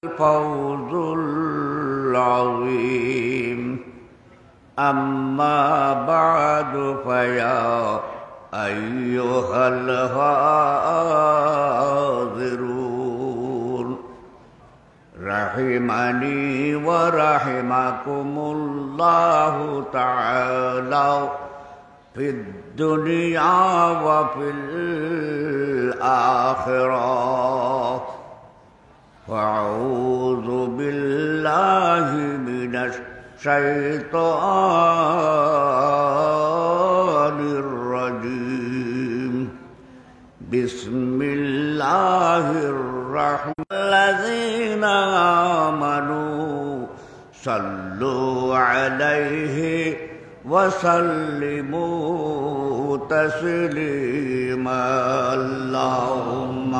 الفوز العظيم أما بعد فيا أيها الحاضرون رحمني ورحمكم الله تعالى في الدنيا وفي الآخرة وأعوذ بالله من الشيطان الرجيم بسم الله الرحمن الذين آمنوا صلوا عليه وسلموا تسليما اللهم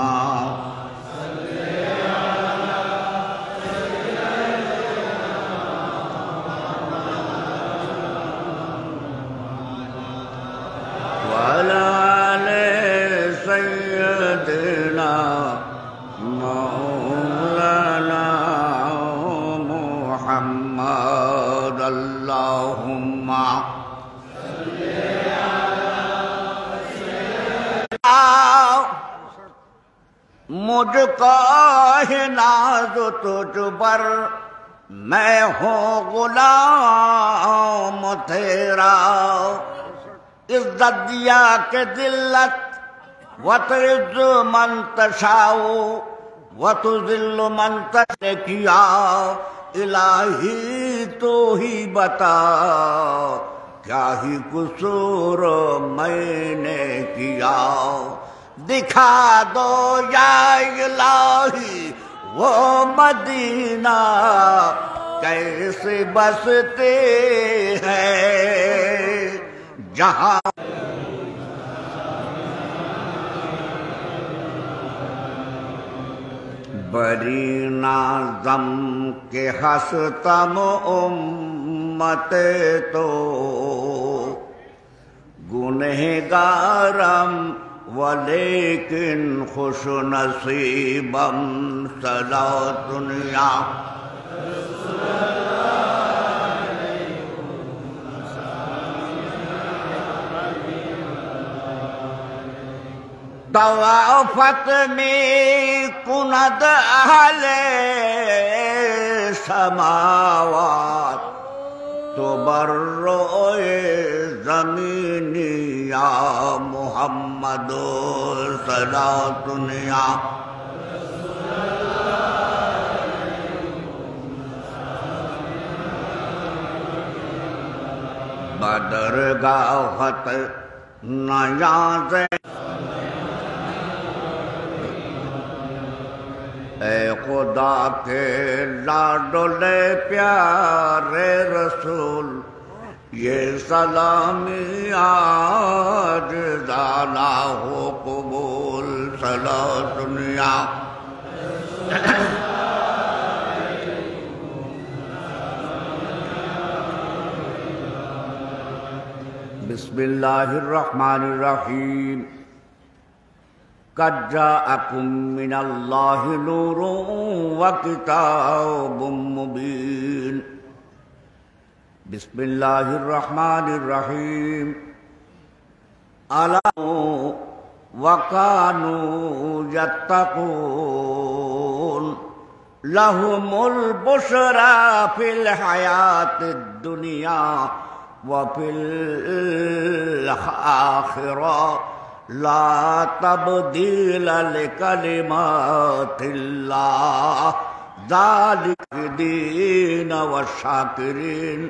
وعلى آل سيدنا مولانا محمد اللهم مجھ کو ہے ناز تجھ پر میں ہوں غلام تیرا عزت دیا کہ ذلت وتعز من تشاء وتذل من تشاء کیا الہی تو ہی بتا کیا ہی قصور میں نے کیا دکھا دو یا الہی وہ مدینہ کیسے بستے ہیں جہاں بری نازم کے ہستم امت تو گنہگارم ولیکن خوش نصیبم صلاۃ یا طوافت میں کند اہل سماوات تو برروئے زمین یا محمد صلاۃ یا بدرگاہت نیاز اے خدا کے لاڈلے پیارے رسول یہ سلامی آج زالہ ہو قبول صلاۃ یا بسم اللہ الرحمن الرحیم قد جاءکم من اللہ نور وکتاب مبین بسم اللہ الرحمن الرحیم علموا وکانوا یتقون لہم البشری فی الحیاۃ الدنیا وفی الآخرہ لا تبدیل لکلمات اللہ ذالک الدین والشاکرین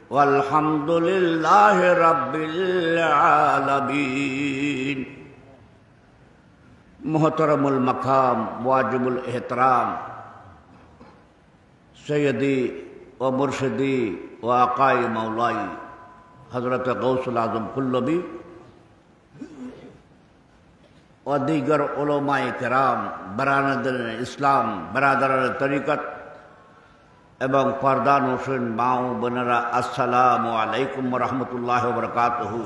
والحمد للہ رب العالمین محترم المقام واجب الاحترام سیدی و مرشدی و آقائی مولائی حضرت غوث العظم قلبی و دیگر علماء کرام برادران اسلام برادران طریقت এবং পর্দা নসীন মা ও বোনেরা আসসালামু আলাইকুম ওয়া রাহমাতুল্লাহি ওয়া বারাকাতুহু।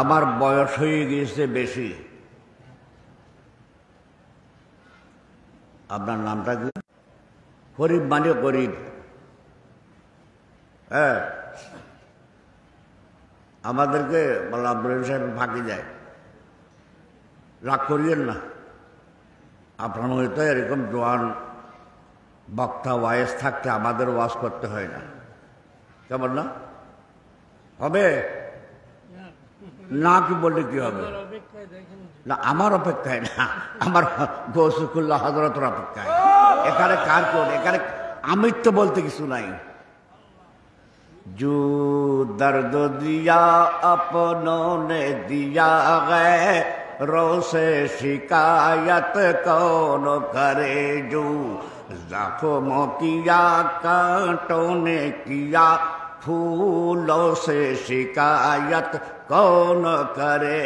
আমার বয়স হয়ে গিয়েছে বেশি, আপনার নামটা কি? গরিব মানে গরিব। হ্যাঁ, আমাদেরকে বললাম আব্দুল সাহেব ফাঁকি যায়, রাগ করিয়েন না। আপনার হয়তো এরকম জোয়ান বক্তা ওয়াইজ থাকতে আমাদের ওয়াজ করতে হয় না, কেমন না? হবে না কি বললে কি হবে? না, আমার অপেক্ষায় না, আমার গৌসুকুল্লাহ হযরতের অপেক্ষায়। এখানে কার কোন, এখানে আমিত্ব বলতে কিছু নাই। जो दर्द दिया अपनों ने दिया गैरों से शिकायत कौन करे, जो जख्मों किया कांटों ने किया फूलों से शिकायत कौन करे।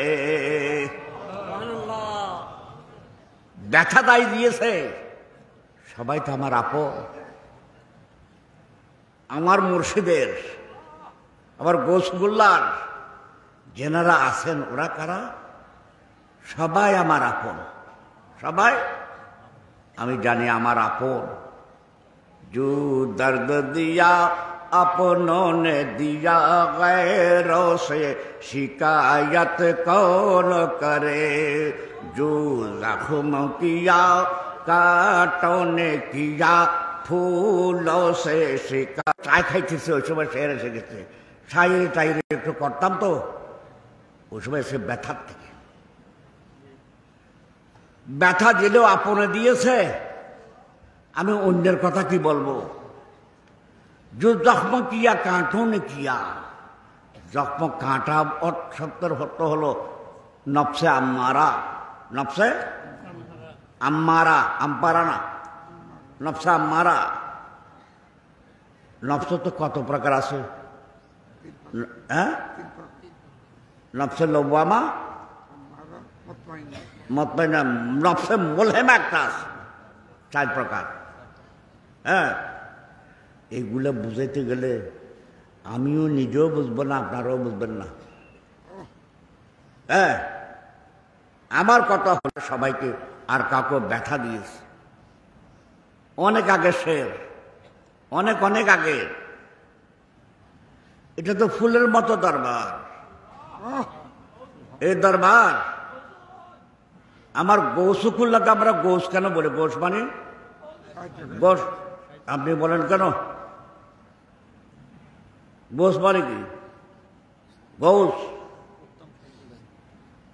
ব্যথা দাই দিয়েছে সবাই তো আমার আপন, আমার মুর্শিদের, আমার গৌসুল্লাহর যেনারা আছেন ওরা কারা? সবাই আমার আপন, সবাই আমি জানি আমার আপন। जो दर्द दिया अपनों ने दिया गैरों से शिकायत कौन करे, जो जख्म किया कांटों ने किया फूलों से शिका। চায় খাইতেছে ওই সময় শের এসে গেছে, শায়েরি টাইরে একটু করতাম তো ওই সময় সে ব্যথার থেকে। ব্যথা দিলেও আপনে দিয়েছে, আমি অন্যের কথা কি বলবো? जो जख्म किया कांटों ने किया, जख्म कांटा शब्দের অর্থ হলো নফসে আম্মারা, নফসে আম্মারা, আম্পারা না, নফসে আম্মারা। নফস তো কত প্রকার আছে, হ্যাঁ? নফসে লওয়ামা, মুতমাইন্না, নফসে মুলহিমা একটা আছে, 4 প্রকার। হ্যাঁ, এইগুলো বুঝাইতে গেলে আমিও নিজেও বুঝবো না, আপনারাও বুঝবেন না। হ্যাঁ, আমার কথা হলো সবাইকে আর কাউকে ব্যথা দিয়েছে অনেক আগে, শের অনেক অনেক আগে। এটা তো ফুলের মতো দরবার, এই দরবার আমার গৌসুকুল্লাহকে আমরা গোস কেন বলে? গোস মানে গোস, আপনি বলেন কেন? গোস মানে কি? গৌস,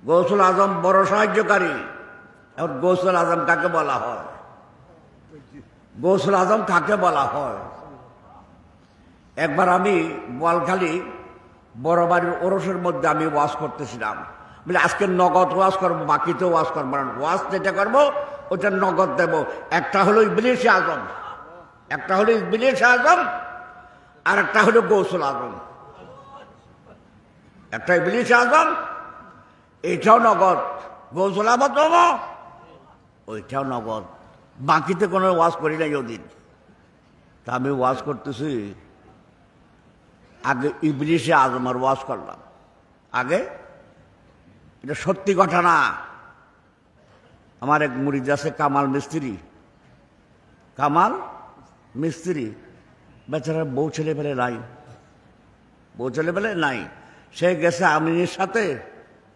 গৌসুল আজম বড় সাহায্যকারী। এখন গৌসুল আজম কাকে বলা হয়? গৌসুল আজম কাকে বলা হয়? একবার আমি বোয়ালখালী বড় বাড়ির ওরসের মধ্যে আমি ওয়াজ করতেছিলাম, বলে আজকে নগদ ওয়াজ করবো, বাকিতেও ওয়াজ করবো না, ওয়াজ যেটা করবো ওটা নগদ দেব। একটা হলো ইবলিস আজম, একটা হলো ইবলিস আজম, আর একটা হলো গৌসুল আজম। একটা ইবলিস আজম, এটাও নগদ। গৌসুল আজম ওইটাও নগদ। বাকিতে কোনো ওয়াজ করি নাই ওদিন। তা আমি ওয়াজ করতেছি, আগে ইবলিসে আজমের ওয়াজ করলাম আগে। এটা সত্যি ঘটনা। আমার এক মুরিদ আছে কামাল মিস্ত্রি, কামাল মিস্ত্রি, বেচারা বউ ছেলে পেলে নাই, বউ ছেলে পেলে নাই। সে গেছে আমিনের সাথে,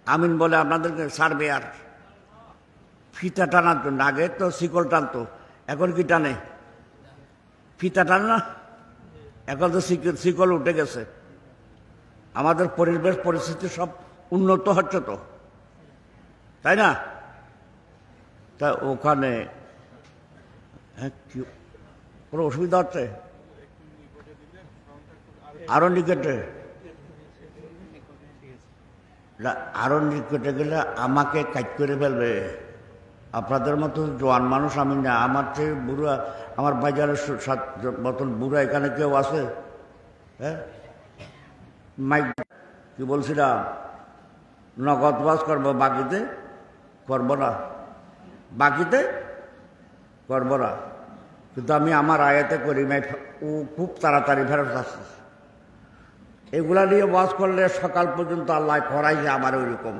আমিন বলে আপনাদেরকে সারবে আর ফিতা টানার জন্য। আগে তো শিকল টানতো, এখন কি টানে? ফিতা টানে না, এখন তো শিকল উঠে গেছে। আমাদের পরিবেশ পরিস্থিতি সব উন্নত হচ্ছে তো, তাই না? তা ওখানে কোনো অসুবিধা হচ্ছে? আরো নিকটে, আরো নিকটে গেলে আমাকে কাজ করে ফেলবে। আপনাদের মতো জোয়ান মানুষ আমি না, আমার চেয়ে বুড়া, আমার বাজারের 7 মতন বুড়া এখানে কেউ আছে? হ্যাঁ, মাইক কি বলছিলাম, নগদ ওয়াজ করবো, বাকিতে করবো না, বাকিতে করবো না। কিন্তু আমি আমার আয়াতে করি ও খুব তাড়াতাড়ি ফেরত আসছে। এগুলা নিয়ে ওয়াজ করলে সকাল পর্যন্ত আল্লাহ করাইছে আমার ওইরকম।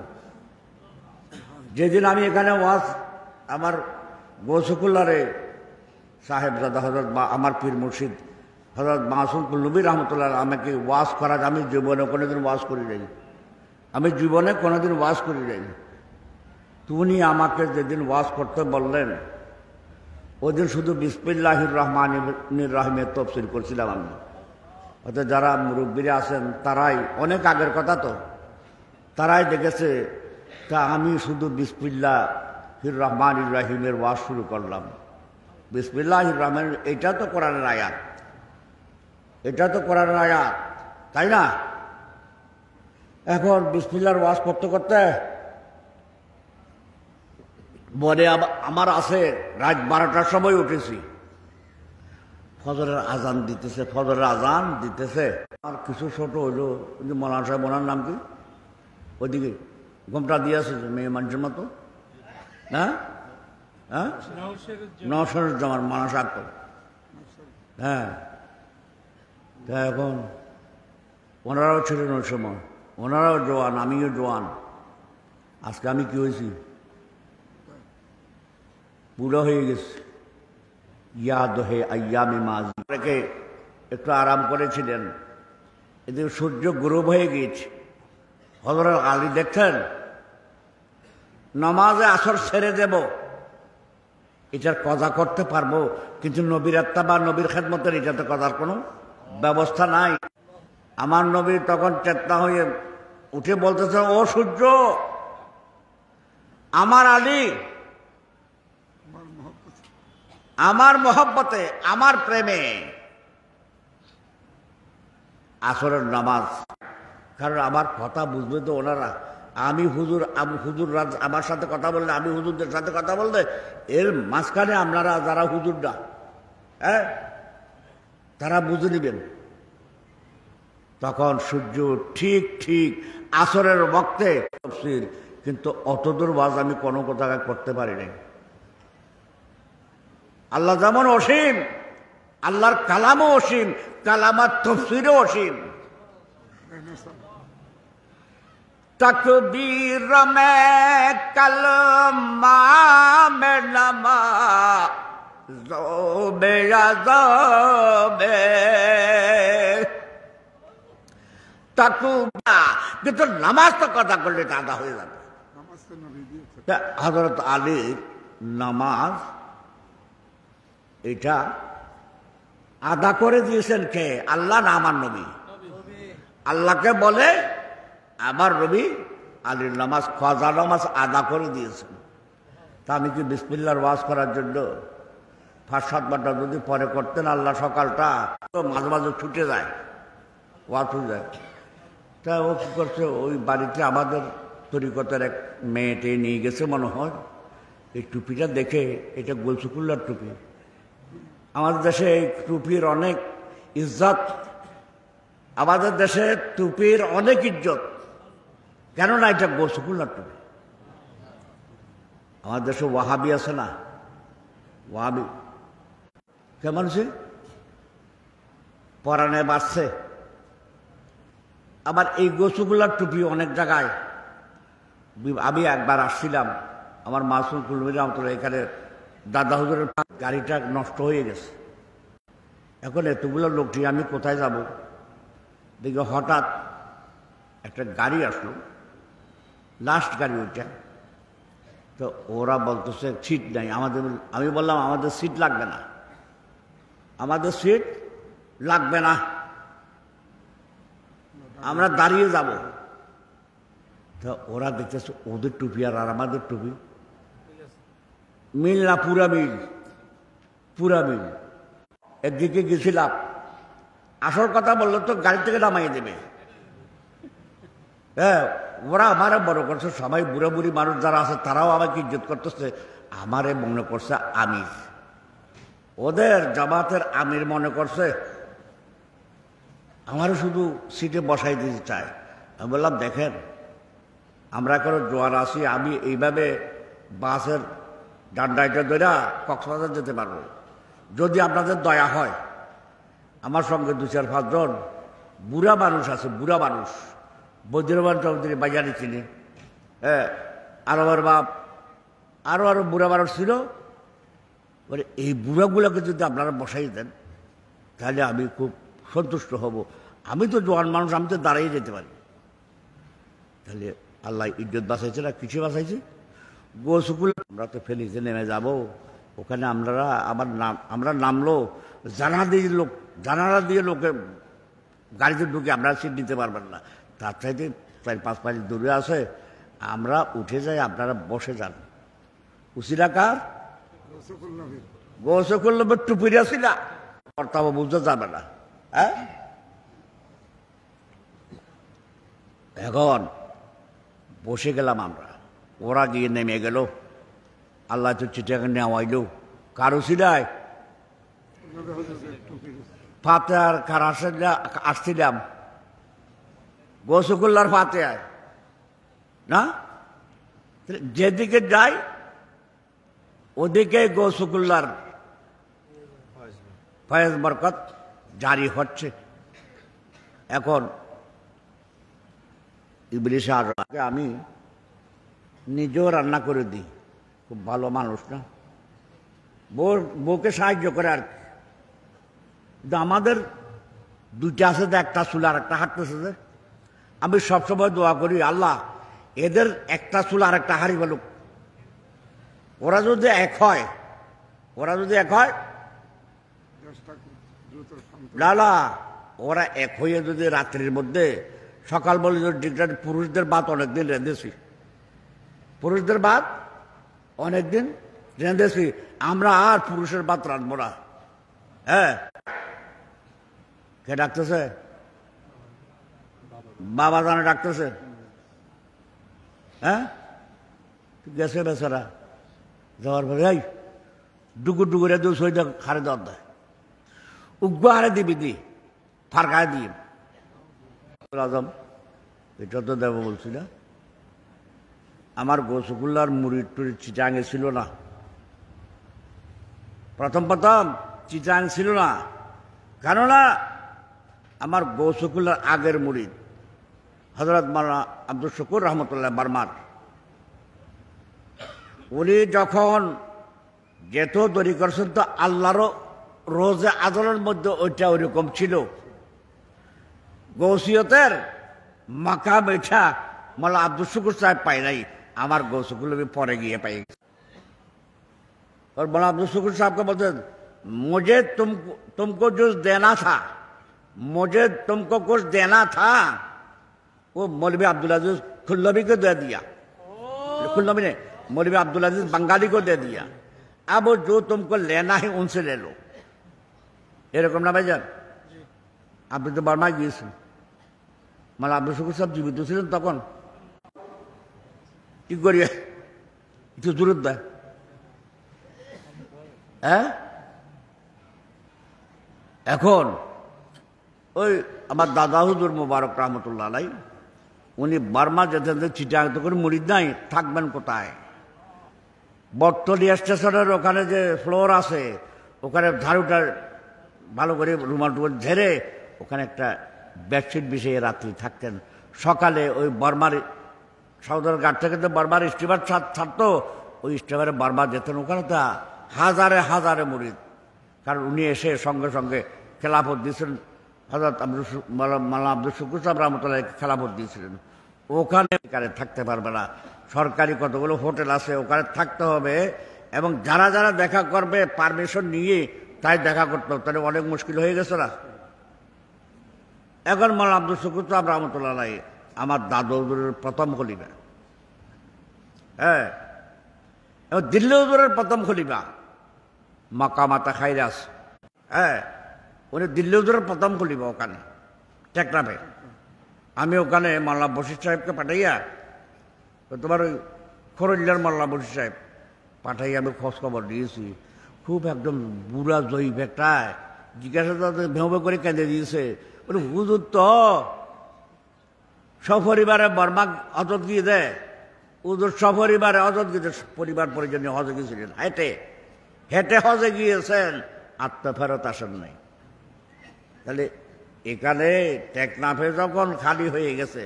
যেদিন আমি এখানে ওয়াজ আমার গৌসুকুল্লারে সাহেবজাদা হযরত আমার পীর মুর্শিদ হযরত মাসুম নবী রহমতুল্লাহ আমাকে ওয়াজ করা, আমি জীবনে কোনোদিন ওয়াজ করি নাই, আমি জীবনে কোনোদিন ওয়াজ করি নাই। উনি আমাকে যেদিন ওয়াজ করতে বললেন ওই দিন শুধু বিসমিল্লাহির রহমানির রহিমের তাফসীর করছিলাম আমি। অর্থাৎ যারা মুরব্বীরা আছেন তারাই, অনেক আগের কথা তো, তারাই দেখেছে। তা আমি শুধু বিসমিল্লাহির রহমানির রহিমের ওয়াজ শুরু করলাম। বিসমিল্লাহির রহমান, এটা তো কোরআনের আয়াত, এটা তো কোরআনের আয়াত, তাই না? এখন বিসমিল্লাহর ওয়াজ করতে করতে মনে আমার আছে রাত 12টার সময় উঠেছি, ফজরের আজান দিতেছে, ফজরের আজান দিতেছে। আর কিছু ছোট হইলো, মৌলানা সাহেব, ওনার নাম কি, ওইদিকে ঘুমটা দিয়ে আছে মেয়ে মানুষের মতো, হ্যাঁ হ্যাঁ, নওশরুজ্জামান মৌলানা সাহেব, হ্যাঁ। তা এখন ওনারাও ছিলেন ওই সময়, ওনারাও জোয়ান, আমিও জোয়ান। আজকে আমি কি হয়েছি, বুড়ো হয়ে গেছে। ইয়াদ হে আয়ামে মাজি রেখে একটু আরাম করেছিলেন, এদিকে সূর্য গরব হয়ে গিয়েছে। হযরত আলী দেখছেন নামাজে আসর ছেড়ে দেব, এটার কজা করতে পারবো, কিন্তু নবীর আত্মা বা নবীর খেদমতের এটাতে কজার কোনো ব্যবস্থা নাই। আমার নবী তখন চেতনা হয়ে উঠে বলতেছে, ও সূর্য, আমার আলী, আমার মহব্বতে, আমার প্রেমে আসরের নামাজ। কারণ আমার কথা বুঝবে তো ওনারা, আমি হুজুর আমার সাথে কথা বললে, আমি হুজুরদের সাথে কথা বললে, এর মাঝখানে আপনারা যারা হুজুররা, হ্যাঁ, তারা বুঝে নেবেন। তখন সূর্য ঠিক ঠিক আসরের বক্তে তাফসীর, কিন্তু অতদূর ওয়াজ আমি কোনো কথা করতে পারি নাই। আল্লাহ যেমন অসীম, আল্লাহর কালামও অসীম, কালামার তাফসীরও অসীম। তকবীর মে কলমা মে নামা জোবে আযাবে তাকুবা, কিন্তু নামাজ তো কথা করলে তা আদা হয়ে যাবে। হযরত আলীর নামাজ এটা আদা করে দিয়েছেন কে? আল্লাহ না আমার নবী? আল্লাহকে বলে আমার নবী আলীর নামাজ, খাজা নামাজ আদা করে দিয়েছেন। তা আমি কি বিসমিল্লাহর ওয়াজ করার জন্য 5-7 ঘন্টা যদি পরে করতেন আল্লাহ, সকালটা তো মাঝে মাঝে ছুটে যায়, ওয়াজ হয়ে যায়। তা ও কী করছে, ওই বাড়িতে আমাদের তরিকতের এক মেয়েটে নিয়ে গেছে মনে হয়। এই টুপিটা দেখে, এটা গোলসুকুল্লার টুপি। আমাদের দেশে এই টুপির অনেক ইজ্জত, আমাদের দেশে টুপির অনেক ইজ্জত, কেননা এটা গোলসুকুল্লার টুপি। আমাদের দেশে ওয়াহাবি আছে না, ওয়াহাবি কেমন সে পরাণে বাঁচছে। আবার এই গোসুগুলার টুপি অনেক জায়গায়, আমি একবার আসছিলাম, আমার মাসুম কুলমির রহমতুল্লাহ এখানে দাদা হুজুরের গাড়িটা নষ্ট হয়ে গেছে। এখন এতগুলো লোকটি আমি কোথায় যাব, দেখি হঠাৎ একটা গাড়ি আসলো, লাস্ট গাড়ি ওইটা। তো ওরা বলতেছে সিট নাই আমাদের। আমি বললাম আমাদের সিট লাগবে না, আমাদের সিট লাগবে না, আমরা দাঁড়িয়ে যাব। তো ওরা দেখতেছে ওদের টুপি আর আমাদের টুপি মিল না, পুরা মিল, পুরা মিল। একদিকে গেছিলাম, আসল কথা বললো তো গাড়ি থেকে নামাই দেবে। হ্যাঁ, ওরা আমারে বড় করছে, সবাই বুড়া বুড়ি মানুষ যারা আছে তারাও আমাকে ইজ্জত করতেছে, আমারে মনে করছে আমির, ওদের জামাতের আমির মনে করছে, আমারও শুধু সিটে বসাই দিতে চায়। আমি বললাম দেখেন, আমরা কোনো জোয়ার আসি, আমি এইভাবে বাসের ডান্ডাইটা ধরে কক্সবাজার যেতে পারবো, যদি আপনাদের দয়া হয়। আমার সঙ্গে 2-4-5 জন বুড়া মানুষ আছে, বুড়া মানুষ, বৈদ্যমান চৌধুরী বাজারে চিনি, হ্যাঁ, আরো বাপ, আরো বুড়া মানুষ ছিল। বলে এই বুড়াগুলোকে যদি আপনারা বসাই দেন তাহলে আমি খুব সন্তুষ্ট হব, আমি তো জোয়ান মানুষ, আমি তো দাঁড়িয়ে যেতে পারি। তাহলে আল্লাহ ইজ্জত বাঁচাইছে না, কিছু বাঁচাইছে? গোসুকুল আমরা তো ফেলিতে নেমে যাব, ওখানে আমরা নামলো জানালা দিয়ে লোকে গাড়িতে ঢুকে আমরা সিট নিতে পারবেন না, তার চাইতে 4-5 মাইল দূরে আছে, আমরা উঠে যাই, আপনারা বসে যান। উসিলা কার? গোসকুল নবীর টুপিরা ছিল, কর্তাব বুঝতে যাবে না। হ্যাঁ, এখন বসে গেলাম আমরা, ওরা গিয়ে নেমে গেল, আল্লাহ তো চিঠিকে নেওয়াইল। কারো ছিলায় ফাতে আর কার আসছিলাম গোসকুল্লার ফাতে আয় না, যেদিকে যাই ওদিকে গোসকুল্লার ফয়েজ বরকত জারি হচ্ছে। এখন ইবলিস আজকে আমি নিজেও রান্না করে দিই, খুব ভালো মানুষ না, বউকে সাহায্য করে আর কি। কিন্তু আমাদের দুইটা আছে, একটা চুল আর একটা হাঁটতেছে যে, আমি সবসময় দোয়া করি আল্লাহ এদের একটা চুল আর একটা হাড়ি বলুক, ওরা যদি এক হয় না, ওরা এক হয়ে যদি রাত্রির মধ্যে সকাল বলে যদি পুরুষদের বাদ অনেকদিন রেঁধেছি, পুরুষদের বাদ অনেকদিন রেঁধেছি, আমরা আর পুরুষের বাদ রাঁধবো না। হ্যাঁ, কে ডাকতেছে? বাবা জানে ডাকতেছে। হ্যাঁ, গেছে বেচারা, যাওয়ার পরে এই ডুকুর ডুকুরে দু সই হারে দেওয়ার দেয়, উগ্র হারে দিবি দি ফারকায় দিয়ে আজম, এটা তো দেব বলছি না। আমার গোসকুল্লার মুড়ির টুড়ির চিটাঙে ছিল না, প্রথম চিটাং ছিল না, কেননা আমার গোসকুল্লার আগের মুড়িদ হযরত মাওলানা আব্দুল শুকুর রহমতুল্লাহ বার্মার, উনি যখন যেত দড়ি করছেন তো আল্লাহরও রোজে আদলের মধ্যে ওইটা ওইরকম ছিল। গৌসিয়তের মাকাম এটা মাওলানা আব্দুল শুকুর সাহেব পাই নাই, আমার গৌসকুল পরে গিয়ে পাই। और मौलाना अब्दुल शुकुर साहब का बोलते मुझे तुमको जो देना था, मुझे तुमको कुछ देना था, वो मौलवी अब्दुल अजीज खुल्लबी को दे दिया, खुल्लबी ने मौलवी अब्दुल अजीज बंगाली को दे दिया, अब जो तुमको लेना है उनसे ले लो। এরকম না ভাইজান? আপনি তো বার্মায় গিয়েছেন, মৌলানা আব্দুল শুকুর সাহেব জীবিত ছিলেন তখন, কি করিয়ে একটু জোরে দেয়। হ্যাঁ, এখন ওই আমার দাদা হুজুর মোবারক রহমতুল্লাহ আলাই, উনি বার্মা যেতেন, চিটাং তো করে মুরিদ নাই, থাকবেন কোথায়? বটতলিয়া স্টেশনের ওখানে যে ফ্লোর আছে, ওখানে ঝাড়ুটা ভালো করে রুমাল টুমাল ঝেড়ে ওখানে একটা বেডশিট বিছিয়ে রাত্রি থাকতেন। সকালে ওই বার্মার সৌদার ঘাট থেকে তো বার্মার স্টিমার ছাড়তো, ওই স্টিমারে বার্মা যেতেন, ওখানে তা হাজারে হাজারে মুরিদ, কারণ উনি এসে সঙ্গে সঙ্গে খেলাফত দিয়েছিলেন, হযরত মাওলানা আব্দুল শুকুর সাহেব রহমতুল্লাহ খেলাফত দিয়েছিলেন। ওখানে থাকতে পারবে না, সরকারি কতগুলো হোটেল আছে ওখানে থাকতে হবে, এবং যারা যারা দেখা করবে পারমিশন নিয়ে তাই দেখা করতে হবে, তাহলে অনেক মুশকিল হয়ে গেছে না। এখন মাওলানা আব্দুল শুকুর সাহেব রহমতুল্লাহ আমার দাদু হুজুরের প্রথম খলিফা, হ্যাঁ, এবং দিল্লি হুজুরের প্রথম খলিফা মাকামাতা খাইরাস, হ্যাঁ, উনি দিল্লি হুজুরের প্রথম খলিফা ওখানে টেকনাফে। আমি ওখানে মাওলানা বশির সাহেবকে পাঠাইয়া, তোমার ওই খরল্লার মাওলানা বশির সাহেব পাঠাইয়া আমি খোঁজ খবর দিয়েছি, খুব একদম বুড়া জয়ীফ একটা, জিজ্ঞাসা ভেবে করে কেঁদে দিয়েছে, বলে হুজুর তো সপরিবারে বর্মা অজত গিয়ে দেয়, হুজুর সপরিবারে অজত গিয়ে পরিবার পরিজন হজে গিয়েছিলেন, হেঁটে হেঁটে হজে গিয়েছেন, আত্মা ফেরত আসেন নাই। তাহলে এখানে টেকনাফে যখন খালি হয়ে গেছে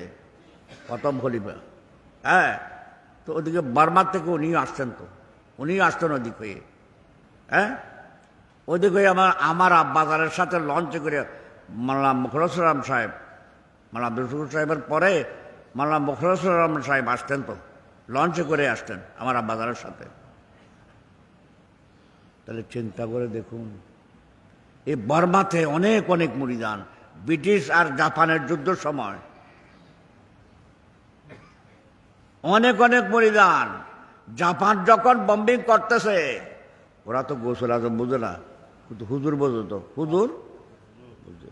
প্রথম খলিফা, হ্যাঁ, তো ওদিকে বার্মার থেকে উনিও আসতেন, তো উনিও আসতেন ওদিক হয়ে, হ্যাঁ, ওইদিকে আমার বাজারের সাথে লঞ্চে করে মাওলানা মুখলেসুর সাহেব, মাওলানা আব্দুল সাহেবের পরে মাওলানা মুখলেসুর সাহেব আসতেন, তো লঞ্চে করে আসতেন আমার বাজারের সাথে। তাহলে চিন্তা করে দেখুন, এই বর্মাতে অনেক অনেক মুরিদান, ব্রিটিশ আর জাপানের যুদ্ধের সময় অনেক অনেক মুরিদান। জাপান যখন বম্বিং করতেছে, ওরা তো গোসল আজম বুঝে না, কিন্তু হুজুর বোঝো, তো হুজুর বুঝে।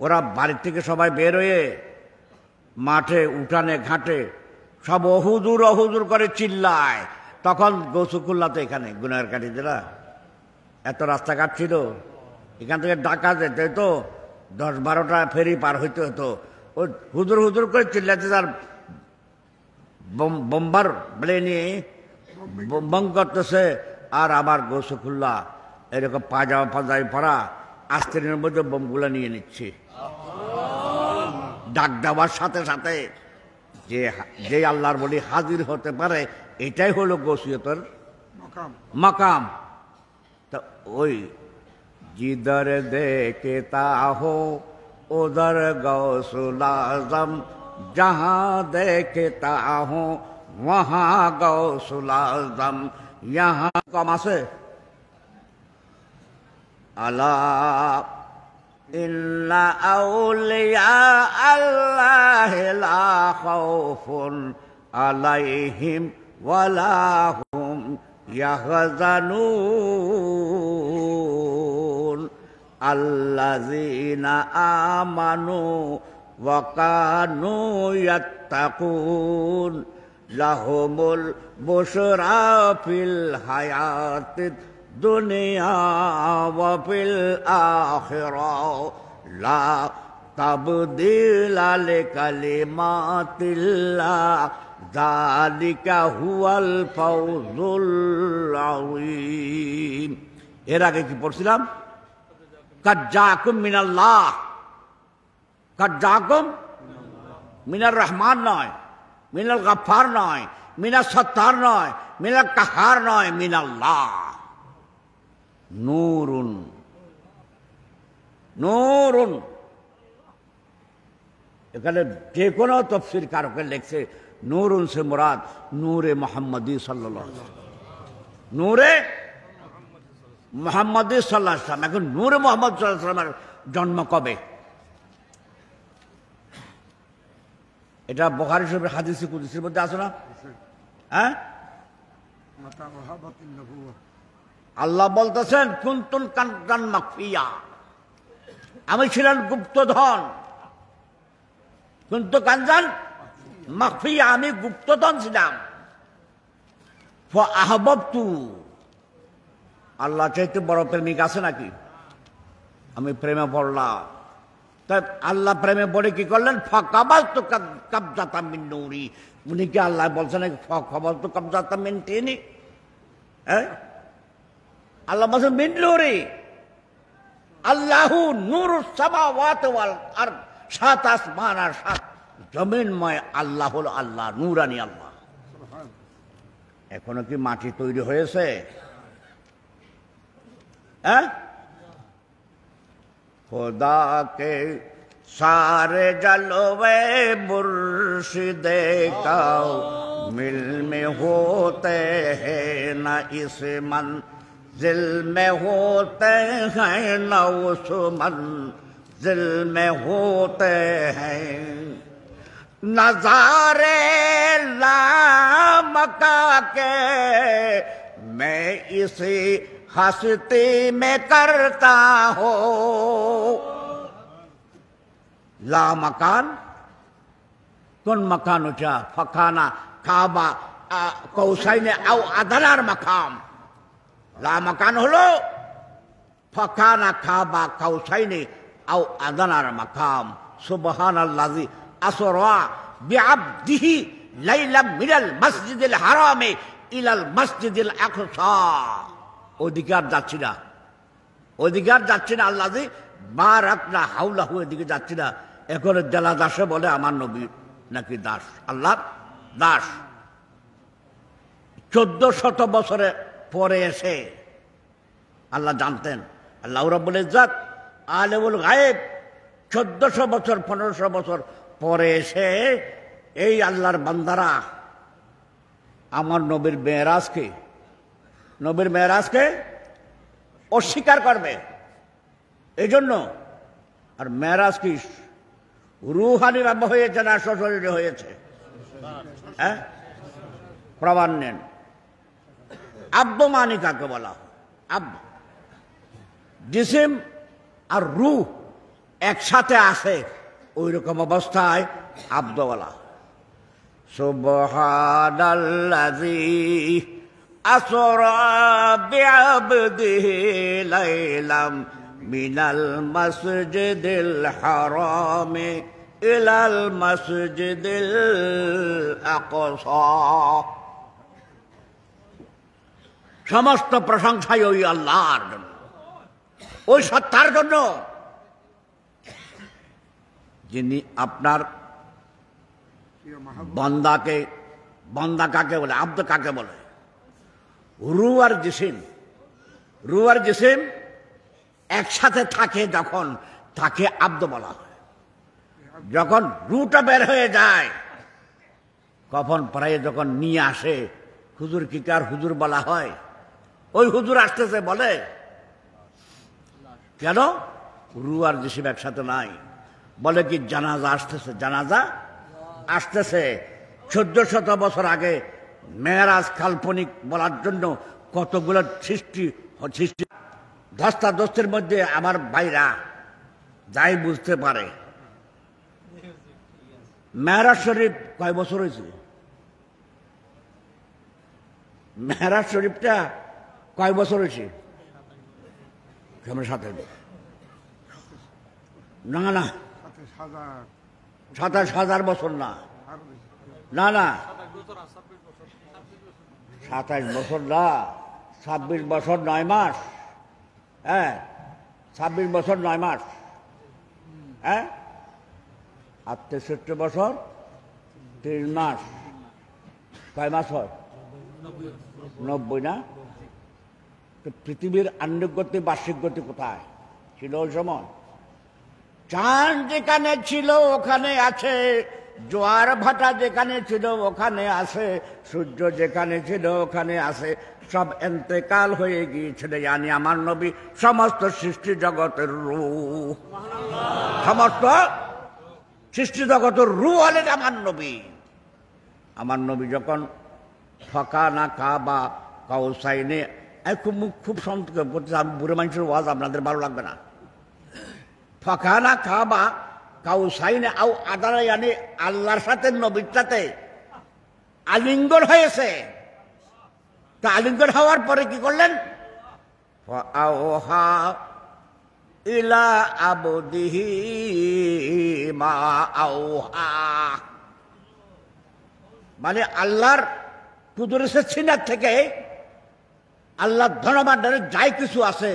ওরা বাড়ির থেকে সবাই বের হয়ে মাঠে উঠানে ঘাটে সব অহুজুর অহুজুর করে চিল্লায়। তখন গৌসুকুল্লাতে এখানে গুনার কাঠিদেরা এত রাস্তাঘাট ছিল, এখান থেকে ঢাকা যেতে তো 10-12টা ফেরি পার হইতে হতো। ওই হুজুর হুজুর করে চিল্লাতে, তার বোম্বার প্লেনে বম করতেছে, আর আবার গৌসুকুল্লা এরকম পাজামা পাজামা পরা আস্তিনের মধ্যে বোমগুলো নিয়ে নিচ্ছে। ডাক দেওয়ার সাথে সাথে যে আল্লাহর বলি হাজির হতে পারে, এটাই হলো গৌসিয়তের মাকাম। তো ওই जिधर देखता हो उधर गौसुल आज़म, जहाँ देखता हो वहाँ गौसुल आज़म। यहाँ कम आसे अला इन्ना औलिया अल्लाह ला खौफुन अलैहिम वला हुम यहज़नून अल्लज़ीना आमनू व कानू यत्तकून लहुमुल बुशरा फिल हयातिद दुनिया व फिल आखिरा ला तब्दीला लिकलिमातिल्लाह যালিকা হুয়াল ফাউজুল আযীম। এর আগে কি পড়ছিলাম? কাদ জাকুম মিনাল্লাহ, কাদ জাকুম মিনার রহমান নয়, মিনাল গাফফার নয়, মিনাস সত্তার নয়, মিনাল কাহার নয়, মিনাল্লাহ। নূরুন, নূরুন। এখানে যে কোনো তাফসীর কারকে লিখছে নূরুন সে মুরাদ নূরে মোহাম্মদী সাল্লাল্লাহু আলাইহি ওয়াসাল্লাম, নূরে মোহাম্মদী সাল্লাল্লাহু আলাইহি ওয়াসাল্লাম। এখন নূরে মোহাম্মদ সাল্লাল্লাহু আলাইহি ওয়াসাল্লামের জন্ম কবে? এটা বুখারী শরীফের হাদিসে কুদসির মধ্যে আছে না? হ্যাঁ, আল্লাহ বলতেছেন কুনতুন কানজান মাখফিয়া, আমি ছিলাম গুপ্তধন। কুনতু কানজান মাখফিয়া, আমি গুপ্তধন ছিলাম। ফাআহবাবতু, আল্লাহ চাইতে বড় প্রেমিক আছে নাকি? আমি প্রেমে পড়লাম। তাই আল্লাহ প্রেমে পড়ে কি করলেন? ফাকাবালতু কাবজাতাম মিন নূরি। উনি কি আল্লাহ বলছেন ফাকাবালতু কাবজাতাম মিন তিনি? আল্লাহ বলছেন মিন নূরি। আল্লাহু নূরুস সামাওয়াতি ওয়াল আরদ, সাত আসমান আর সাত জমিনময় আল্লাহ হল আল্লাহ, নূরানি আল্লাহ। এখনো কি মাটি তৈরি হয়েছে? খোদা কে সারে জলওয়ে মুর্শিদে কাও মিল মে হোতে হ্যায় না ইস मंजिल में होते हैं ना उस मंजिल में होते हैं नजारे लामका के मैं इसी हस्ती में करता हूँ। ला मकान, कौन मकान उचा? फकाना काबा कौसाइने आउ अदनार मकाम। ला मकान हलो फकाना काबा कौसाइने आउ अदनार मकाम। सुबहानाल्लाजी असरा बिअब्दिही लाइला मिनाल मस्जिदिल हारामे इलाल मस्जिदिल আকসা। ওদিকে আর যাচ্ছি না, ওদিকে আর যাচ্ছি না। আল্লাহ জি বারাকনা হাওলাহু, এদিকে যাচ্ছি না। এখন জেলা দাসে বলে আমার নবী নাকি দাস, আল্লাহর দাস। 1400 বছরে পরে এসে আল্লাহ জানতেন। আল্লাহ রাব্বুল ইজ্জত আলিমুল গায়েব 1400 বছর 1500 বছর পরে এসে এই আল্লাহর বান্দারা আমার নবীর মেরাজকে অস্বীকার করবে। এই জন্য আর মেরাজ কি রুহানি ভাবে হয়েছে না সশরীরে হয়েছে? হ্যাঁ, প্রমাণ নেন। আব্দ মানি কাকে বলা? আব্দ জিসিম আর রূহ একসাথে আসে, ওই রকম অবস্থায় আব্দ বলা। সুবহানাল্লাযী আসরা বিআবদিহি লাইলাম মিনাল মাসজিদিল হারামি ইলাল মাসজিদিল আকসা। সমস্ত প্রশংসাই ওই আল্লাহর জন্য, ওই সত্তার জন্য যিনি আপনার বান্দা কাকে বলে, আব্দ কাকে বলে? রূহ আর জিসিম একসাথে থাকে যখন, তাকে আব্দ বলা হয়। যখন রূহটা বের হয়ে যায়, কখন প্রায় যখন নিয়ে আসে, হুজুর কি কার হুজুর বলা হয়? ওই হুজুর আসতেছে বলে কেন? রূহ আর জিসিম একসাথে নাই। বলে কি জানাজা আসতেছে 1400 বছর আগে মেরাজ কাল্পনিক বলার জন্য কতগুলো সৃষ্টি ধস্তাধস্তির মধ্যে আমার ভাইরা যাই বুঝতে পারে। মেরাজ শরীফ কয় বছর হয়েছে? মেরাজ শরীফটা কয় বছর হয়েছে? 27,000 না 27,000 বছর না 27 বছর না, 26 বছর 9 মাস। হ্যাঁ, 26 বছর 9 মাস। হ্যাঁ, 68 বছর 3 মাস। কয় মাস হয়? 90 না? তো পৃথিবীর আন্নিক গতি বার্ষিক গতি কোথায় ছিল ওই সময়? চাঁদ যেখানে ছিল ওখানে আছে, জোয়ার ভাটা যেখানে ছিল ওখানে আছে, সূর্য যেখানে ছিল ওখানে আছে, সব এন্তেকাল হয়ে গিয়েছিল। জানি আমার নবী সমস্ত সৃষ্টি জগতের রূহ, সমস্ত সৃষ্টি জগতের রূহ হলেন আমার নবী। যখন ফাকানা কাবা কাউসাইনে, খুব সন্তোষ করতে, আমি বুড়ো মানুষের ওয়াজ আপনাদের ভালো লাগবে না। ফাকানা কাবা কাউসাইনে আও আদারা, মানে আল্লাহর সাথে নবীর সাথে আলিঙ্গন হয়েছে। তা আলিঙ্গন হওয়ার পরে কি করলেন? ফাআওহা ইলা আবদিহি মা আওহা, মানে আল্লাহর কুদরতের সিনার থেকে আল্লাহ ধনভাণ্ডারে যাই কিছু আছে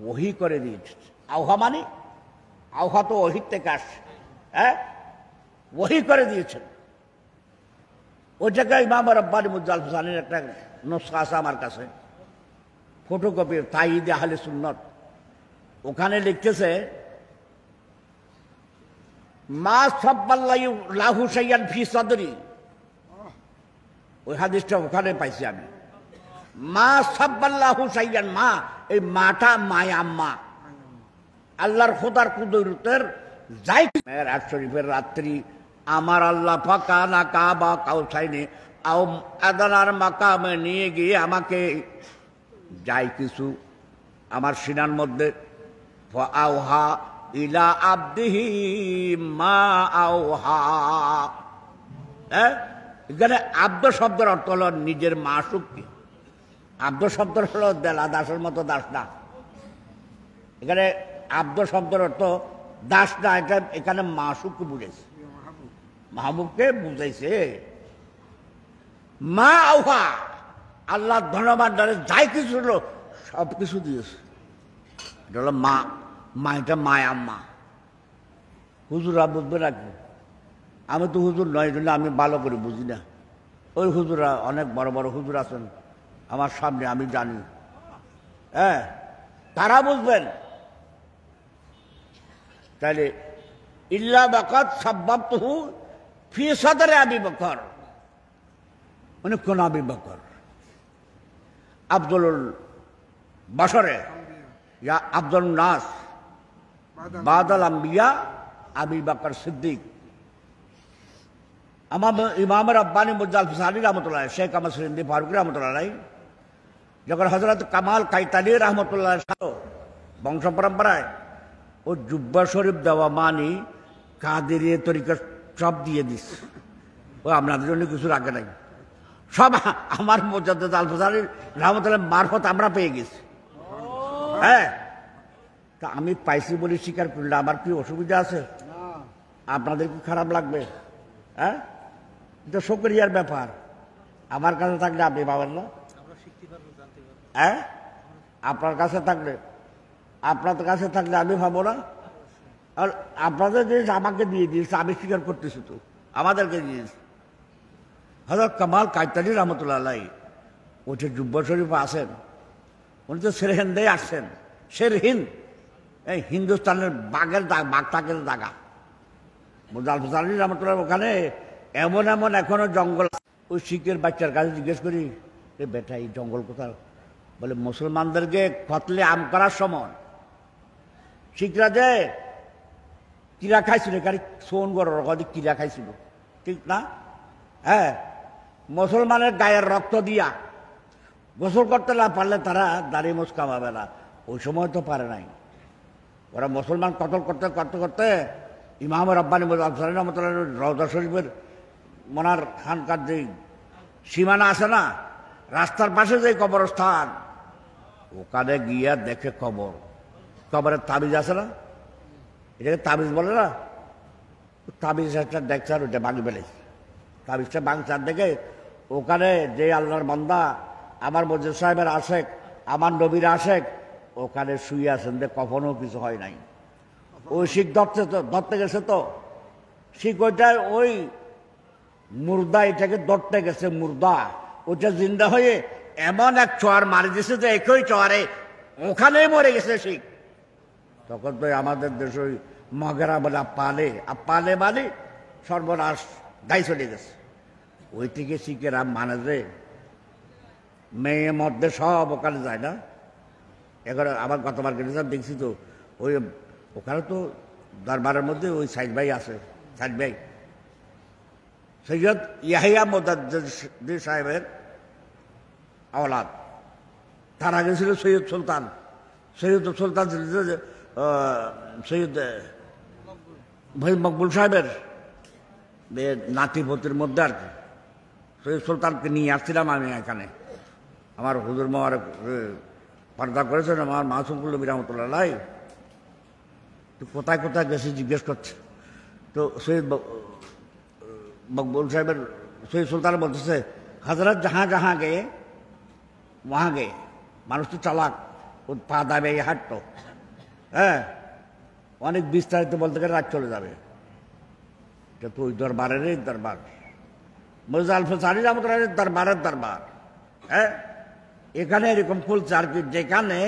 ওহি করে দিয়েছে। আওহা মানে আওহা তো ওহির থেকে আসছে। হ্যাঁ, ওহি করে দিয়েছেন। ওই জায়গায় ইমাম রব্বানী মুজাল হুসাইনের একটা নুসখা আছে আমার কাছে, ফটোকপি তাইয়িদ আহলে সুন্নাত। ওখানে লিখতেছে মা সাব্বাল্লাহু শাইয়ান ফি সাদরি। ওই হাদিসটা ওখানে পাইছি আমি। মা সাব্বাল্লাহু শাইয়ান, মা এই মাটা মায়াম্মা, আল্লাহর খোদার কুদরতের যাই। মেরাজ শরীফের রাত্রি আমার আল্লাহ ফাকানা কাবা কাউসাইনে আও আদানার মাকামে নিয়ে গিয়ে আমাকে যাই কিছু আমার সিনার মধ্যে ফাআওহা ইলা আবদিহি মা আওহা। হ্যাঁ, এখানে আব্দ শব্দের অর্থ হল নিজের মাসুককে। আব্দ শব্দ হল দেলা দাসের মতো দাস না। এখানে আব্দ শব্দের অর্থ দাস না, এটা এখানে মাসুককে বুঝেছে, মাহবুবকে বুঝাইছে। মা আওহা, আল্লাহ ধনভাণ্ডারে যাই কিছু হলো সব কিছু দিয়েছে। এটা হলো মা, এটা মায়াম্মা। হুজুরা বুঝবে নাকি? আমি তো হুজুর নয়, জন্য আমি ভালো করে বুঝি না। ওই হুজুরা অনেক বড় বড় হুজুর আছেন আমার সামনে, আমি জানি। হ্যাঁ, তারা বুঝবেন। তাহলে ইল্লা বাকাত সাব্বাবতুহু ফি সাদরে আবি বকর, মানে কোন আবি বকর? আব্দুল বশরে ইয়া আব্দুল নাস বাদাল আম্বিয়া আবি বকর সিদ্দিক। আমার ইমাম রব্বানী মুজাল ফিসানি রহমতুল্লাহ, শেখ আহমদ সিন্দি ফারুক রহমতুল্লাহ, যখন হজরত কামাল কাইতানি রহমতুল্লাহ বংশ পরম্পরায় ও জুব্বা শরীফ দেওয়া মানি কাদেরিয়া তরিকা সব দিয়ে দিস, ও আপনাদের জন্য কিছু রাখে নাই, সব আমার মুজাদ্দিদ আল ফিসানি রহমতুল্লাহ মারফত আমরা পেয়ে গেছি। হ্যাঁ, তা আমি পাইছি বলে স্বীকার করলে আমার কি অসুবিধা আছে? আপনাদের কি খারাপ লাগবে? হ্যাঁ, এটা শুকরিয়ার ব্যাপার। আমার কাছে থাকলে আপনি পাবেন না, হ্যাঁ, আপনার কাছে থাকলে, আপনাদের কাছে থাকলে আমি পাবো না। আর আপনাদের জিনিস আমাকে দিয়ে দিয়েছে, আমি স্বীকার করতেছি তো, আমাদেরকে দিয়েছে। হযরত কামাল কাইতানি রহমতুল্লাহ আলাইহি ওঠে জুব্বা শরীফ আসেন, উনি তো সেরহিন্দে আসছেন। সেরহিন্দ এই হিন্দুস্তানের বাঘের বাঘটাকের জায়গা। মুজাল ফিসানি রহমতুল্লাহ ওখানে এমন এমন এখনো জঙ্গল। ওই শিখের বাচ্চার কাছে জিজ্ঞেস করি, এ বেটা এই জঙ্গল কোথায়? বলে মুসলমানদেরকে কতলে আম করার সময় শিখরা যে কিরা খাইছিল, এখানে সোন গড় কিরা খাইছিল, ঠিক না? হ্যাঁ, মুসলমানের গায়ের রক্ত দিয়া গোসল করতে না পারলে তারা দাড়ি মোছ কামাবে না। ওই সময় তো পারে নাই, ওরা মুসলমান কতল করতে করতে করতে ইমাম রব্বানী মুজাল রহমতুল্লাহ রওজা শরীফের মনার খানকার যে সীমানা আছে না, রাস্তার পাশে যে কবরস্থান, ওখানে গিয়া দেখে কবর, কবরের তাবিজ আছে না, এটাকে তাবিজ বলে না, তাবিজ একটা দেখছে আর ওইটা ভাঙি ফেলেছে। তাবিজটা ভাঙছে আর দেখে ওখানে যে আল্লাহর বান্দা আমার মসজিদ সাহেবের আশেক, আমার নবীর আশেক, ওখানে শুয়ে আছেন, যে কখনো কিছু হয় নাই। ওই শিখ ধরতে গেছে তো শিখ ওইটা ওই মুর্দা, এটাকে ধরতে গেছে মুর্দা, ওইটা জিন্দা হয়ে এমন এক চোয়ার মারি দিয়েছে যে একই চোয়ারে ওখানেই মরে গেছে শিখ। তখন তো আমাদের দেশ ওই মগেরা বলে পালে পালে মানে সর্বনাশ, দায় চলে গেছে। ওই থেকে শিখেরা মানে যে মেয়ে মধ্যে সব ওখানে যায় না। এবার আবার গতবার গেছিলাম, দেখছি তো ওই ওখানে তো দরবারের মধ্যে ওই সাইদ ভাই আছে, সাইদ ভাই সৈয়দ ইয়াহিয়া মুজাদ্দিদ সাহেবের আওলাদ। তার আগে ছিল সৈয়দ সুলতান, সৈয়দ সুলতান সৈয়দ ভাই মকবুল সাহেবের নাতিপতির মধ্যে আর কি। সৈয়দ সুলতানকে নিয়ে আসছিলাম আমি এখানে, আমার হুজুর মার পর্দা করেছেন আমার মাসুমুল নবী রহমতুল্লাহ। তো কোথায় কোথায় গেছে জিজ্ঞেস করছে, তো সৈয়দ মকবুল সাহেবের সৈয়দ সুলতান বলতেছে, হজরত যাহা যাহা গে ওহা গে। মানুষ তো চালাক, ও পা দাবে হাঁটতো। হ্যাঁ, অনেক বিস্তারিত বলতে গেলে রাত চলে যাবে। এটা তো ওই দরবারেরই দরবার, মুজাল ফিসানি রহমতুল্লাহ দরবারের দরবার। হ্যাঁ, এখানে এরকম খুলছে আর কি, যেখানে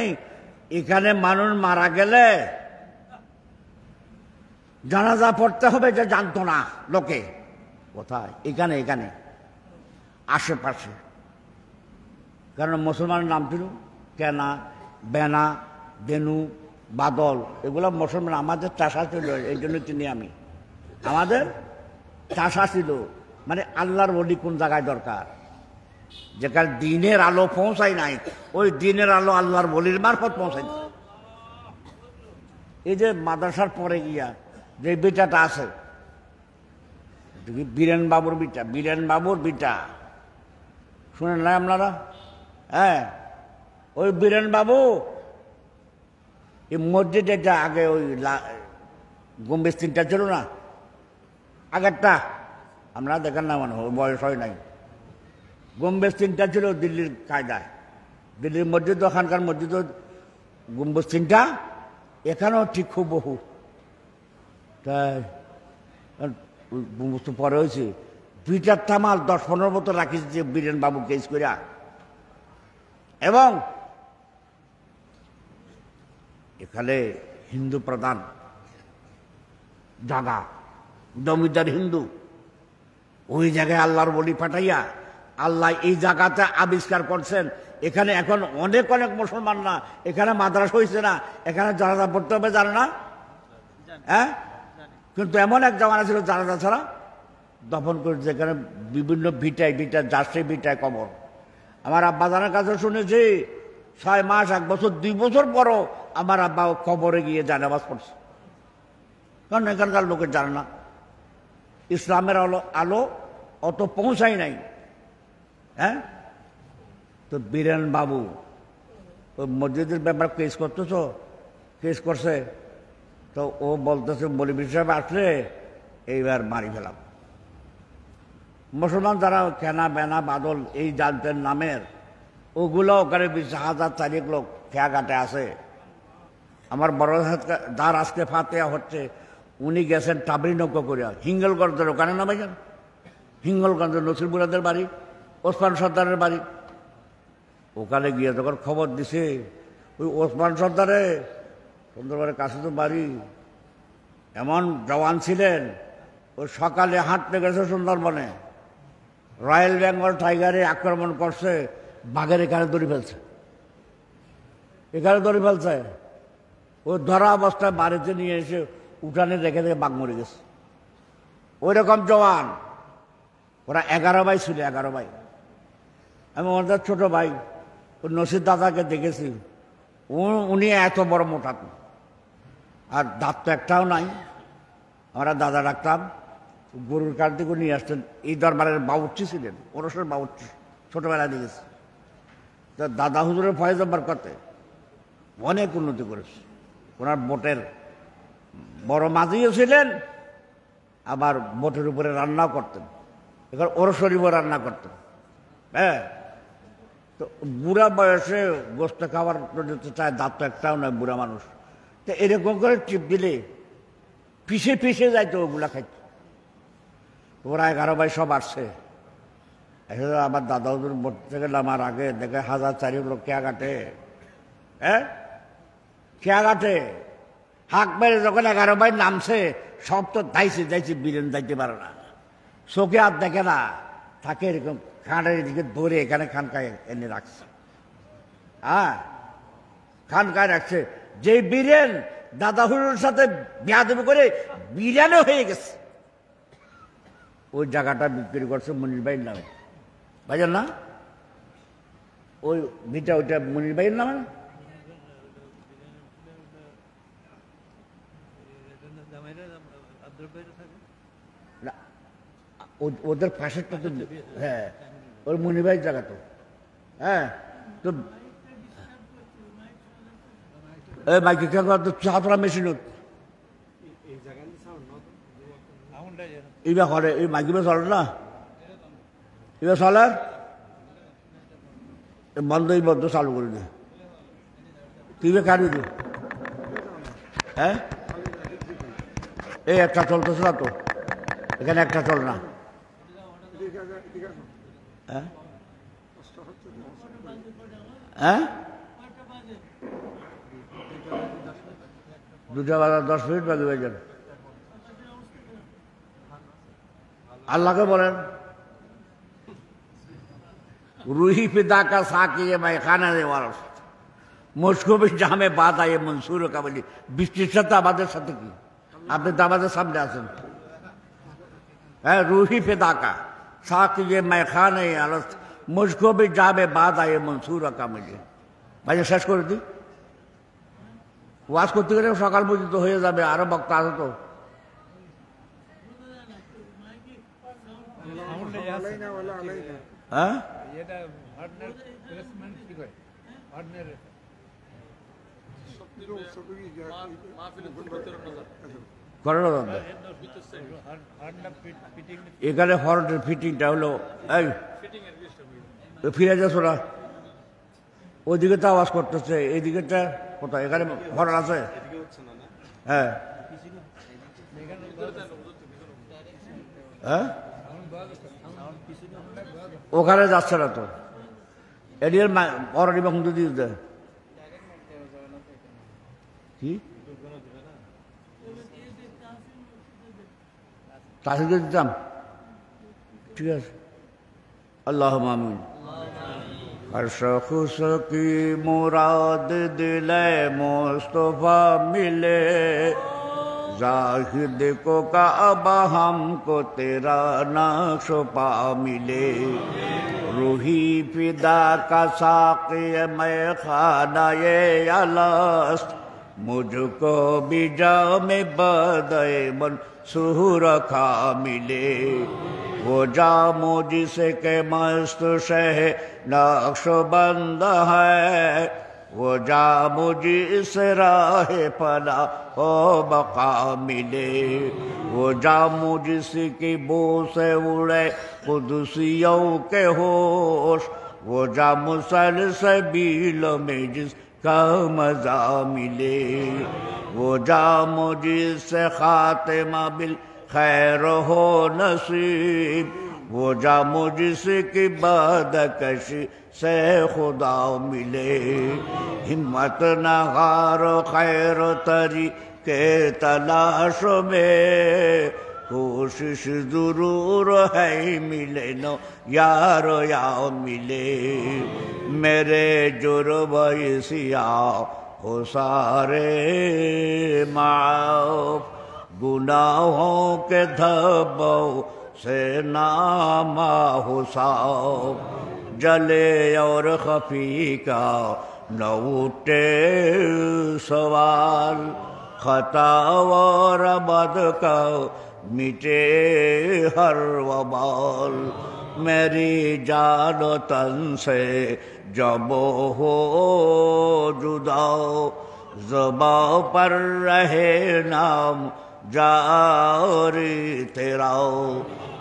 এখানে মানুষ মারা গেলে জানাজা পড়তে হবে যে জানতো না লোকে। কোথায়? এখানে এখানে আশেপাশে। কারণ মুসলমানের নাম ছিল কেনা, বেনা, বেনু, বাদল, এগুলো মুসলমান। আমাদের চাষা ছিল, এই জন্য চিনি আমি। আমাদের চাষা ছিল, মানে আল্লাহর ওলি কোন জায়গায় দরকার, যেখানে দিনের আলো পৌঁছায় নাই, ওই দিনের আলো আল্লাহর ওলির মারফত পৌঁছাই। এই যে মাদ্রাসার পরে গিয়া যে বিটাটা আছে, বীরেন বাবুর বিটা, বীরেন বাবুর বিটা শুনেন না আপনারা? হ্যাঁ, ওই বীরেন বাবু এই মসজিদ, এটা আগে ওই গম্ভীর তিনটা ছিল না, আগেরটা আমরা দেখেন না, মানে বয়স হয় নাই। গম্ভীর তিনটা ছিল দিল্লির কায়দায়, দিল্লির মসজিদ, ওখানকার মসজিদ গম্ভীর তিনটা, এখানেও ঠিক খুব বহু। তাই পরে হয়েছে দুইটার তামাল 10-15 বছর রাখিস যে বীরেন বাবু কেস করিয়া। এবং এখানে হিন্দু প্রধান জায়গা, জমিদার হিন্দু। ওই জায়গায় আল্লাহর বলি পাঠাইয়া আল্লাহ এই জায়গাতে আবিষ্কার করছেন। এখানে এখন অনেক অনেক মুসলমান না, এখানে মাদ্রাসা হয়েছে না, এখানে জানাজা পড়তে হবে জানে না, হ্যাঁ। কিন্তু এমন এক জামানা ছিল জানাজা ছাড়া দফন করে, যেখানে বিভিন্ন ভিটায় জার্সি ভিটায় কবর। আমার আব্বাজানের কাছে শুনেছি 6 মাস 1 বছর 2 বছর পরও আমার আব্বা কবরে গিয়ে জানাজাত পড়ছে, কারণ এখানকার লোকের জানে না, ইসলামের আলো অত পৌঁছাই নাই, হ্যাঁ। তো বীরেন বাবু ওই মসজিদের ব্যাপার কেস করতেছ, কেস করছে, তো ও বলতেছে মৌলভী সাহেব আসলে এইবার মারি ফেলাম। মুসলমান যারা কেনা বেনা বাদল এই জানতেন নামের, ওগুলো ওখানে 20,000 লোক খেয়াঘাটে আছে। আমার বড় যার আজকে ফাতেহা হচ্ছে, উনি গেছেন টাবরি নৌকো করিয়া হিঙ্গলগঞ্জের ওখানে নামাইছেন। হিঙ্গলগঞ্জের নসিরপুরাদের বাড়ি, ওসমান সর্দারের বাড়ি। ওখানে গিয়ে যখন খবর দিছে, ওই ওসমান সর্দারে সুন্দরবনের কাছে তো বাড়ি, এমন জওয়ান ছিলেন, ও সকালে হাঁটতে গেছে সুন্দরবনে, রয়্যাল বেঙ্গল টাইগারে আক্রমণ করছে, বাঘের এখানে দড়ি ফেলছে, এখানে দড়ি ফেলছে। ও ধরা অবস্থায় বাড়িতে নিয়ে এসে উঠানে রেখে দেখে বাঘ মরে গেছে। ওই রকম জওয়ান ওরা 11 ভাই ছিল, 11 ভাই। আমি ওদের ছোট ভাই ওই নসির দাদাকে দেখেছি, উনি এত বড় মোটা, আর দাঁত তো একটাও নাই। আমরা দাদা রাখতাম, গরুর কাঠ থেকে নিয়ে আসতেন। এই দরবারের বাবুর্চি ছিলেন, ওরসের বাবুর্চি, ছোটবেলায় দেখেছি। তা দাদা হুজুরের ফয়েজ বরকতে অনেক উন্নতি করেছে। ওনার বোটের বড় মাঝিও ছিলেন, আবার বোটের উপরে রান্নাও করতেন, এবার ওরসরিও রান্না করতেন, হ্যাঁ। তো বুড়া বয়সে গোস্ত খাবার চায়, দাঁত তো একটাও নয়, বুড়া মানুষ। তো এরকম করে টিপ দিলে পিষে পিষে যাইতো ওগুলা খাইতো। ওরা 11 ভাই সব আসছে। আমার দাদা হুজুর বোট থেকে নামার আগে দেখে 1,000 লোক খেয়াঘাটে, হ্যাঁ, খেয়াঘাটে হাঁক মেরে যখন 11 ভাই নামছে, সব তো যাইছে বীরেন যাইতে পারে না, চোখে আর দেখে না, থাকে এরকম খানের এদিকে ধরে এখানে খানকায় এনে রাখছে, হ্যাঁ, খানকায় রাখছে। যে বীরেন দাদা হুজুরের সাথে বেয়াদবি করে বীরেনও হয়ে গেছে, ওই জায়গাটা বিক্রি করছে মনির ভাইয়ের নামে, ভাইজান না, ওই ভিটা ওইটা মনির ভাইয়ের নামে না। ওদের পাশেরটা তো, হ্যাঁ, ওই মনির ভাইয়ের জায়গা তো, হ্যাঁ। তো এই মাইকে চাতরা মেশিন এইবার করে, এই মাইকিবে চলে না, এবার চলে বন্ধ চালু করে দে, তুই কাটি দে, হ্যাঁ। এই একটা চলতেছে না তো, এখানে একটা চল না, হ্যাঁ, হ্যাঁ, 2টা বাজার 10 মিনিট বাকি হয়ে যাবে। আল্লাহকে বলেন রুহি পিতা কা সাকি মাই খানা রে ওয়ারস মুঝকো ভি জামে বাদ আয়ে মনসুর কা বলি। বৃষ্টির সাথে আমাদের সাথে কি? আপনি তো আমাদের সামনে আছেন, হ্যাঁ। রুহি পিতা কা সাকি মাই খানা ওয়ারস মুঝকো ভি জামে বাদ আয়ে মনসুর কা বলি। ভাই শেষ করে দিই, ওয়াজ করতে গেলে সকাল পর্যন্ত হয়ে যাবে, আরো বক্তা আছে তো। হ্যাঁ, এখানে হর্নের ফিটিংটা হলো, এই ফিরে যাচ্ছ না, ওইদিকে তো আওয়াজ করতেছে, এইদিকেটা কোথায়? এখানে হর্ন আছে, হ্যাঁ, হ্যাঁ, ওখানে যাচ্ছে না তো, এডিয়ার অরণি বা হুন্দু দিয়ে দেয়। কি তাহসিল দিতাম? ঠিক আছে, আল্লাহুম্মা আমিন। ہر شخص کی مراد دل مصطفیٰ ملے، زاہد کو کعبہ ہم کو تیرا نقش پا ملے، روحی فدا کا ساقی میں خانہ الست، مجھ کو بھی جام بدع منصور کھا ملے، وہ جام جس کے مست شہ نقش بند ہے، وہ جام جس راہ فلاح و بقا ملے، وہ جام جس کی بو سے اڑے قدسیوں کے ہوش، وہ جام سلسبیل میں جس کا مزہ ملے، وہ جام جس سے خاتمہ بالخیر ہو نصیب، وہ جام جس کی بدکشی سے خدا ملے، ہمت نہ ہار خیر تری کے تلاش میں، کوشش ضرور ہے ملے نو یار یا ملے، میرے جرم سیاہ ہو سارے معاف، گناہوں کے دھبوں سے نامہ ہو صاف، جلے اور خفی کا نہ اٹھے سوال، خطا اور بد کا مٹے ہر وبال، میری جان و تن سے جب ہو جدا، زباں پر رہے نام جاری تیرا،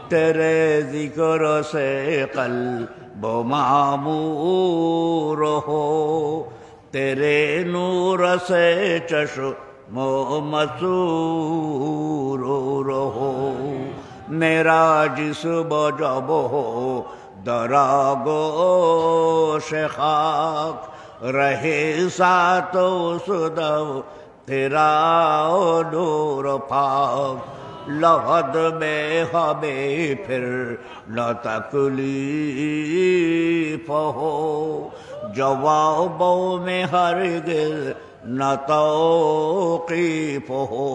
تیرے ذکر سے قلب معمور ہو، تیرے نور سے چشم مسرور ہو، میرا جسم جب ہو دراگوش خاک، رہے ساتھ اس دم تیرا نور پاک، لحد میں ہمیں پھر نہ تکلیف ہو، جوابوں میں ہرگز نہ توقیف ہو،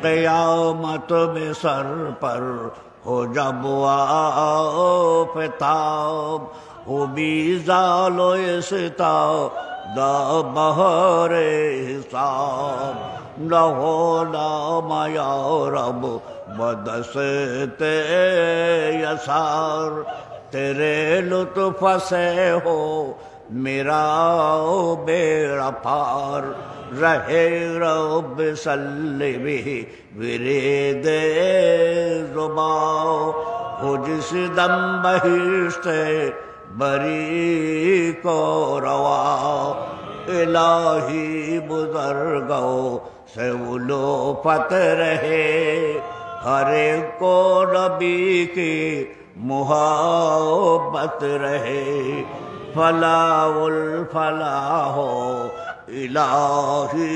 قیامت میں سر پر ہو جب آفتاب، ہو بیزال و استاد بہر حساب، نہ ہو نام یا رب بدست یسار، تیرے لطف سے ہو میرا بیڑا پار، رہے رب صلی بھی ورد زباں، ہو جس دم بہشت بری کو روا، الہی بزرگوں سے الفت رہے، ہر ایک کو نبی کی محبت رہے، فلاح الفلاح ہو الہی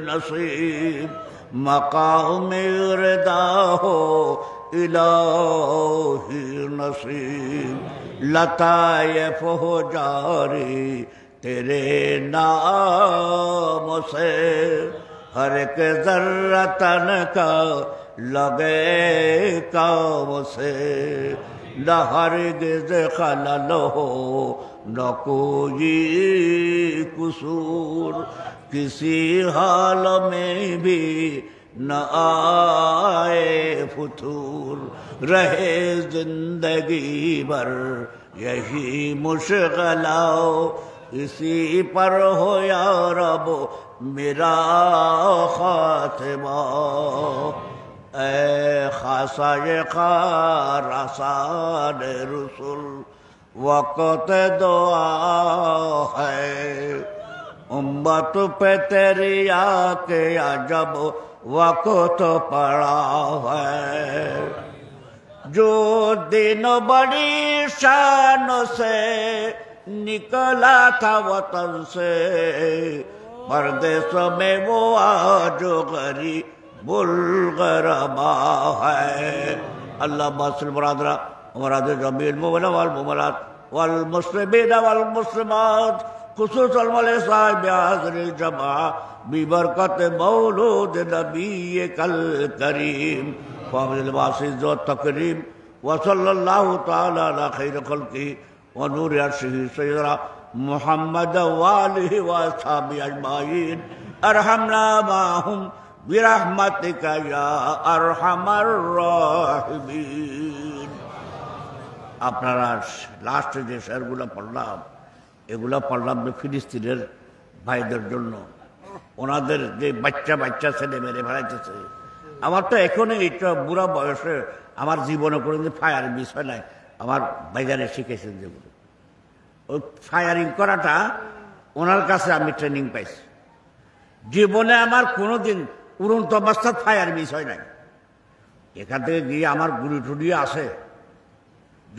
نصیب، مقام رضا ہو الہی نصیب، لطائف ہو جاری تیرے نام سے، ہر ایک ذرہ تن کا لگے کام سے، نہ ہرگز خلل ہو نہ کوئی قصور، کسی حال میں بھی نہ آئے فتور، رہے زندگی بھر یہی مشغلہ، اسی پر ہو یا رب میرا خاتمہ، اے خاصہ خارسان رسول وقت دعا ہے، امت پہ تیری آ کے عجب وقت پڑا ہے، جو دن بڑی شان سے نکلا تھا وطن سے، परदेसों में वो आज गरीबुल गरबा है। अल्लाह बासिल मुरादरा मुराद जमील मुमना वल मुमनात वल मुस्लिमीन वल मुस्लिमात खुसूसन वल साहिब हाज़िरिल जमा बिबरकत मौलूद नबी कल करीम फाज़िल वासिज़ व तकरीम व सल्लल्लाहु तआला अला खैर खल्क़ी व नूर अर्शिही सय्यदना मुहम्मद व आलिहि व अस्हाबी अजमाइन अरहमना माहुम बिरहमतिका या अरहमर राहिमीन। আপনারা লাস্টে যে শেরগুলো পড়লাম এগুলো পড়লাম ফিলিস্তিনের ভাইদের জন্য, ওনাদের যে বাচ্চা বাচ্চা ছেলে মেরে ফেলাইতেছে। আমার তো এখনই এইটা বুড়া বয়সে আমার জীবনে করে ফায়ার মিস হয় নাই, আমার ভাইজানে শিখেছেন যেগুলো। ওই ফায়ারিং করাটা ওনার কাছে আমি ট্রেনিং পাইছি। জীবনে আমার কোনোদিন উড়ন্ত অবস্থায় ফায়ার মিস হয় নাই। এখান থেকে গিয়ে আমার গুলি টুলি আসে,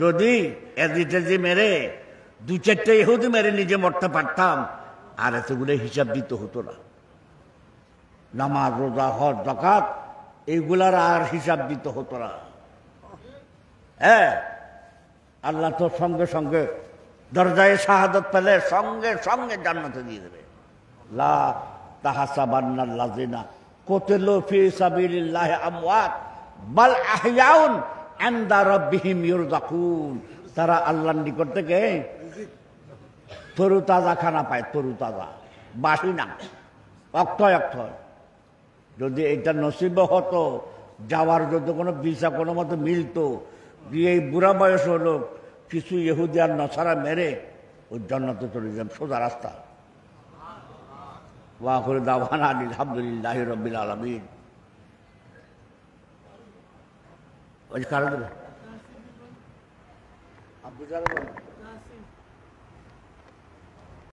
যদি এদিতে মেরে দু চারটে ইহুদি মেরে নিজে মরতে পারতাম আর এতগুলো হিসাব দিতে হতো না। নামাজ রোজা হজ যাকাত এইগুলার আর হিসাব দিতে হতো না। হ্যাঁ, আল্লাহ তো সঙ্গে সঙ্গে দরজায় শাহাদত পেলে সঙ্গে সঙ্গে জান্নাতে দিয়ে দেবে। লা তাহাসাবান্নাল্লাযিনা কুতিলু ফি সাবিলিল্লাহি আমওয়াত বাল আহইয়াউন ইনদা রাব্বিহিম ইরযাকুন। তারা আল্লাহর নিকট থেকে তরু তাজা খানা পায়, তরু তাজা, বাসি না, অক্ষয় অক্ষয়। যদি এটা নসিব হতো, যাওয়ার যদি কোনো ভিসা কোনো মতো মিলতো, দিয়ে এই বুড়া বয়স হলো কিছু ইহুদি আর নসারা মেরে ওই জান্নাতে চলে যান, সোজা রাস্তা। ওয়া আখিরু দাওয়ানা আলহামদুলিল্লাহি রাব্বিল আলামিন। ওই কারণ আপনি জানেন